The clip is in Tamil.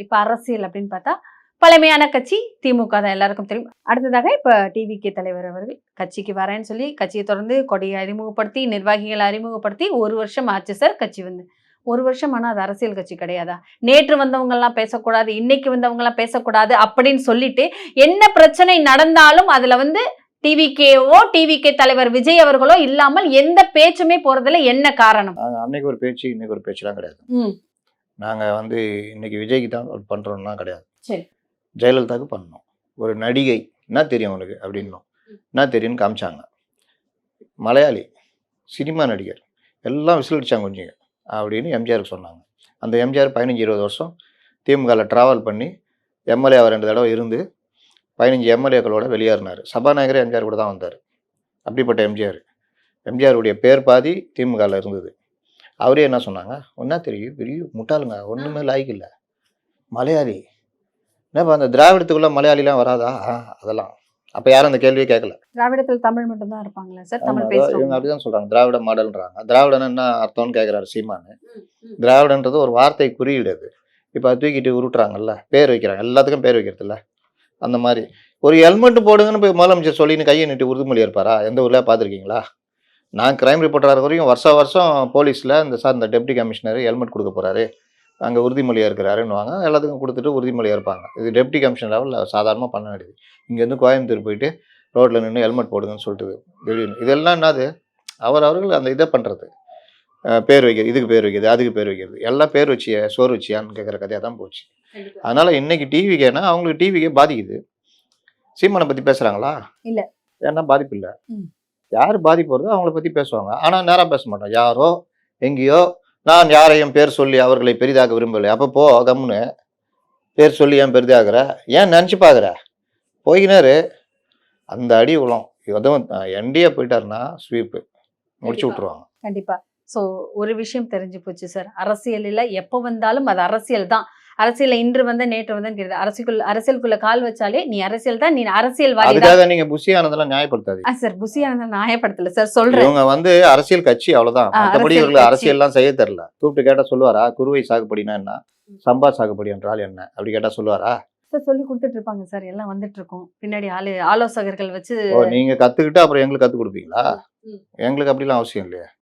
இப்ப அரசியல் அப்படின்னு பார்த்தா பழமையான கட்சி திமுக தான், எல்லாருக்கும் தெரியும். அடுத்ததாக இப்ப டிவிகே தலைவர் அவர்கள் கட்சிக்கு வரேன்னு சொல்லி கட்சியை தொடர்ந்து கொடியை அறிமுகப்படுத்தி நிர்வாகிகளை அறிமுகப்படுத்தி 1 வருஷம் ஆச்சு சார். கட்சி வந்து 1 வருஷம் ஆனா அது அரசியல் கட்சி கிடையாதா? நேற்று வந்தவங்க எல்லாம் பேசக்கூடாது, இன்னைக்கு வந்தவங்க எல்லாம் பேசக்கூடாது அப்படின்னு சொல்லிட்டு என்ன பிரச்சனை நடந்தாலும் அதுல வந்து டிவிகேவோ டிவிகே தலைவர் விஜய் அவர்களோ இல்லாமல் எந்த பேச்சுமே போறதுல என்ன காரணம்? அன்னைக்கு ஒரு பேச்சு இன்னைக்கு ஒரு பேச்சுலாம் கிடையாது. நாங்க வந்து இன்னைக்கு விஜய்க்கு தான் பண்றோம்னா கிடையாது. சரி. ஜெயலலிதாவுக்கு பண்ணோம். ஒரு நடிகை என்ன தெரியும் அவனுக்கு அப்படின்னோம். என்ன தெரியும்னு காமிச்சாங்க. மலையாளி சினிமா நடிகர் எல்லாம் விசில் அடிச்சாங்க கொஞ்சம் அப்படின்னு எம்ஜிஆருக்கு சொன்னாங்க. அந்த எம்ஜிஆர் 15-20 வருஷம் திமுகவில் ட்ராவல் பண்ணி எம்எல்ஏ 2 தடவை இருந்து 15 எம்எல்ஏக்களோட வெளியேறினார். சபாநாயகரே எம்ஜிஆர் கூட தான் வந்தார். அப்படிப்பட்ட எம்ஜிஆருடைய பேர் பாதி திமுகவில் இருந்தது. அவரே என்ன சொன்னாங்க, ஒன்றா தெரியும் பெரிய முட்டாளுங்க, ஒன்றுமே லாய்க்கு இல்லை, மலையாளி என்னப்பா அந்த திராவிடத்துக்குள்ள மலையாளிலாம் வராதா? அதெல்லாம் அப்போ யாரும் அந்த கேள்வியே கேட்கல. திராவிடத்தில் தமிழ் மட்டும் தான் இருப்பாங்களா சார்? தமிழ் இவங்க பேசுறவங்க அப்படிதான் சொல்றாங்க, திராவிட மாடல்ன்றாங்க. திராவிடன் என்ன அர்த்தம்னு கேட்குறாரு சீமானு. திராவிடன்றது ஒரு வார்த்தை குறியீடு. அது இப்போ அது தூக்கிட்டு உருட்டுறாங்கல்ல, பேர் வைக்கிறாங்க, எல்லாத்துக்கும் பேர் வைக்கிறது இல்லை. அந்த மாதிரி ஒரு ஹெல்மெட் போடுங்கன்னு போய் முதலமைச்சர் சொல்லின்னு கையை நீட்டி உறுதிமொழி இருப்பாரா? எந்த ஊரில் பார்த்துருக்கீங்களா? நான் கிரைம் ரிப்போர்ட்டராக இருக்க வரைக்கும் வருஷம் போலீஸில் இந்த டெப்டி கமிஷனர் ஹெல்மெட் கொடுக்க போகிறாரு, அங்கே உறுதிமொழியாக இருக்கிறாருன்னுவாங்க. எல்லாத்துக்கும் கொடுத்துட்டு உறுதிமொழியாக இருப்பாங்க. இது டெப்டி கமிஷனர் லெவலில் சாதாரணமாக பண்ண வேண்டியது. இங்கேருந்து கோயம்புத்தூர் போயிட்டு ரோட்டில் நின்று ஹெல்மெட் போடுங்கன்னு சொல்லிட்டு திடீர்னு இதெல்லாம் என்னது? அவர்கள் அந்த இதை பண்ணுறது, பேர் வைக்கிறது, இதுக்கு பேர் வைக்கிறது, அதுக்கு பேர் வைக்கிறது, எல்லாம் பேர் வச்சிய சோறு வச்சியான்னு கேட்குற கதையாக தான் போச்சு. அதனால் இன்னைக்கு டிவிக்கேனா அவங்களுக்கு டிவிக்கே பாதிக்குது. சீமானை பற்றி பேசுகிறாங்களா? இல்லை. ஏன்னா பாதிப்பு இல்லை. யார் பாதிப்பு வருதோ அவங்கள பற்றி பேசுவாங்க. ஆனால் நேராக பேச மாட்டோம். யாரோ எங்கேயோ நான் யாரையும் பேர் சொல்லி அவர்களை பெரிதாக விரும்பலை. அப்போ போ கம்முன்னு, பேர் சொல்லி ஏன் பெரிதாகிற, ஏன் நினச்சி பார்க்குற, போய்கினாரு அந்த அடி உலம். எதுவும் என்டிஏ போயிட்டாருன்னா ஸ்வீப்பு முடிச்சு விட்ருவாங்க கண்டிப்பா. ஸோ ஒரு விஷயம் தெரிஞ்சு போச்சு சார், அரசியலில் எப்போ வந்தாலும் அது அரசியல் தான். அரசியல இன்று வந்த நேற்று வந்து அரசியலுக்குள்ள கால் வச்சாலே நீ அரசியல் தான், நீ அரசியல்வாதி. அதுக்காக நீங்க புசியானதெல்லாம் நியாயப்படுத்தாது சார். புசியானதை நியாயப்படுத்தல சார், சொல்றேன். இவங்க வந்து அரசியல் கட்சி அவ்வளவுதான். மற்றபடி இவங்களுக்கு அரசியல் எல்லாம் செய்ய தெரியல. கூப்பிட்டு கேட்டா சொல்லுவாரா குறுவை சாகுபடினா என்ன, சம்பா சாகுபடி என்றால் என்ன அப்படி கேட்டா சொல்லுவாரா? சார் சொல்லி கொடுத்துட்டு இருப்பாங்க சார், எல்லாம் வந்துட்டு இருக்கோம் பின்னாடி ஆலோசகர்கள் வச்சு. நீங்க கத்துக்கிட்டு அப்புறம் எங்களுக்கு கத்து கொடுப்பீங்களா? எங்களுக்கு அப்படிலாம் அவசியம் இல்லையா?